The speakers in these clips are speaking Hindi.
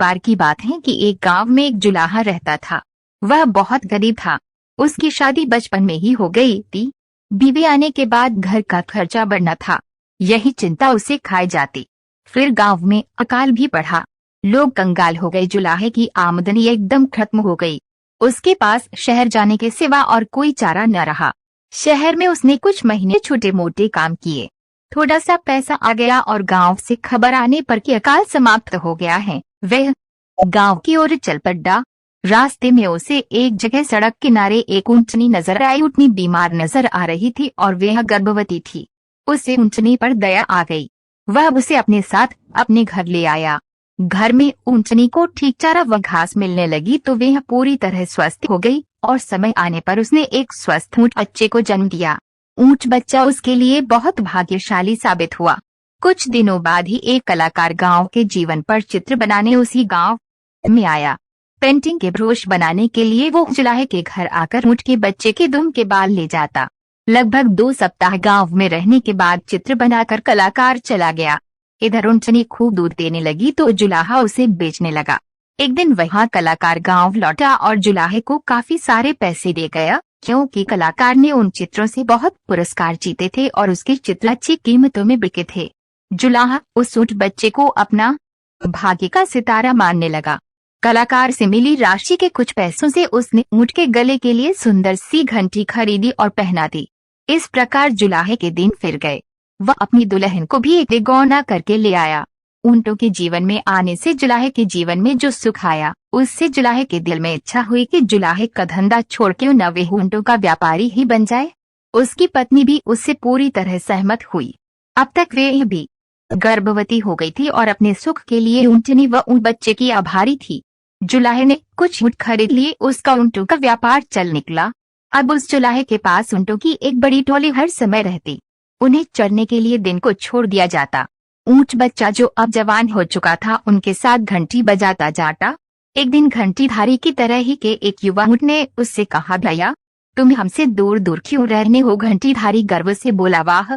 बार की बात है कि एक गांव में एक जुलाहा रहता था। वह बहुत गरीब था। उसकी शादी बचपन में ही हो गई थी। बीवी आने के बाद घर का खर्चा बढ़ना था, यही चिंता उसे खाए जाती। फिर गांव में अकाल भी पड़ा। लोग कंगाल हो गए। जुलाहे की आमदनी एकदम खत्म हो गई। उसके पास शहर जाने के सिवा और कोई चारा न रहा। शहर में उसने कुछ महीने छोटे मोटे काम किए। थोड़ा सा पैसा आ गया और गांव से खबर आने पर कि अकाल समाप्त हो गया है, वह गांव की ओर चल पड़ा। रास्ते में उसे एक जगह सड़क किनारे एक ऊंटनी नजर आई। ऊंटनी बीमार नजर आ रही थी और वह गर्भवती थी। उसे ऊंटनी पर दया आ गई। वह उसे अपने साथ अपने घर ले आया। घर में ऊंटनी को ठीक चारा व घास मिलने लगी तो वह पूरी तरह स्वस्थ हो गई और समय आने पर उसने एक स्वस्थ ऊंट बच्चे को जन्म दिया। ऊंट बच्चा उसके लिए बहुत भाग्यशाली साबित हुआ। कुछ दिनों बाद ही एक कलाकार गांव के जीवन पर चित्र बनाने उसी गांव में आया। पेंटिंग के ब्रोश बनाने के लिए वो जुलाहे के घर आकर ऊंट के बच्चे के दुम के बाल ले जाता। लगभग 2 सप्ताह गांव में रहने के बाद चित्र बनाकर कलाकार चला गया। इधर ऊंटनी खूब दूध देने लगी तो जुलाहा उसे बेचने लगा। एक दिन वहाँ कलाकार गांव लौटा और जुलाहे को काफी सारे पैसे दे गया, क्योंकि कलाकार ने उन चित्रों से बहुत पुरस्कार जीते थे और उसके चित्र अच्छी कीमतों में बिके थे। जुलाहा उस ऊंट बच्चे को अपना भाग्य का सितारा मानने लगा। कलाकार से मिली राशि के कुछ पैसों से उसने ऊंट के गले के लिए सुंदर सी घंटी खरीदी और पहना दी। इस प्रकार जुलाहे के दिन फिर गए। वह अपनी दुल्हन को भी एक गौना करके ले आया। ऊंटों के जीवन में आने से जुलाहे के जीवन में जो सुख आया, उससे जुलाहे के दिल में इच्छा हुई कि जुलाहे का धंधा छोड़ क्यों न वे ऊंटों का व्यापारी ही बन जाए। उसकी पत्नी भी उससे पूरी तरह सहमत हुई। अब तक वे भी गर्भवती हो गई थी और अपने सुख के लिए ऊंटनी व ऊंट बच्चे की आभारी थी। जुलाहे ने कुछ ऊंट खरीद लिए। उसका ऊंटों का व्यापार चल निकला। अब उस जुलाहे के पास ऊंटों की एक बड़ी टोली हर समय रहती। उन्हें चरने के लिए दिन को छोड़ दिया जाता। ऊंट बच्चा जो अब जवान हो चुका था उनके साथ घंटी बजाता जाता। एक दिन घंटीधारी की तरह ही के एक युवा ऊंट ने उससे कहा, भैया तुम हमसे दूर दूर क्यों रहने हो। घंटीधारी गर्व से बोला, वाह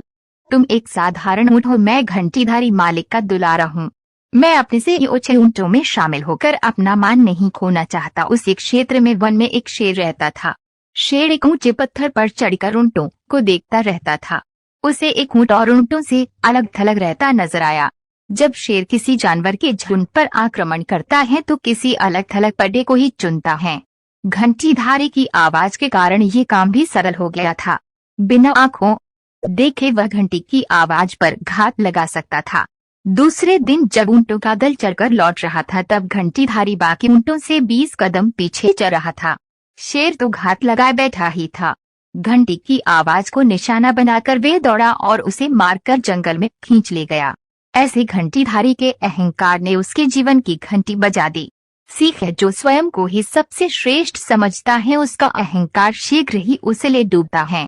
तुम एक साधारण ऊंट हो, मैं घंटीधारी मालिक का दुलारा हूँ। मैं अपने से ऊंचे ऊंटों में शामिल होकर अपना मान नहीं खोना चाहता। उस एक क्षेत्र में वन में एक शेर रहता था। शेर एक ऊंचे पत्थर पर चढ़कर ऊंटों को देखता रहता था। उसे एक ऊंट और ऊंटों से अलग थलग रहता नजर आया। जब शेर किसी जानवर के झुंड पर आक्रमण करता है तो किसी अलग थलग पड्डे को ही चुनता है। घंटीधारी की आवाज के कारण ये काम भी सरल हो गया था। बिना आंखों देखे वह घंटी की आवाज पर घात लगा सकता था। दूसरे दिन जब ऊंटों का दल चढ़कर लौट रहा था तब घंटीधारी बाकी ऊंटों से 20 कदम पीछे चल रहा था। शेर तो घात लगाए बैठा ही था। घंटी की आवाज को निशाना बनाकर वे दौड़ा और उसे मारकर जंगल में खींच ले गया। ऐसे घंटीधारी के अहंकार ने उसके जीवन की घंटी बजा दी। सीख है, जो स्वयं को ही सबसे श्रेष्ठ समझता है उसका अहंकार शीघ्र ही उसे ले डूबता है।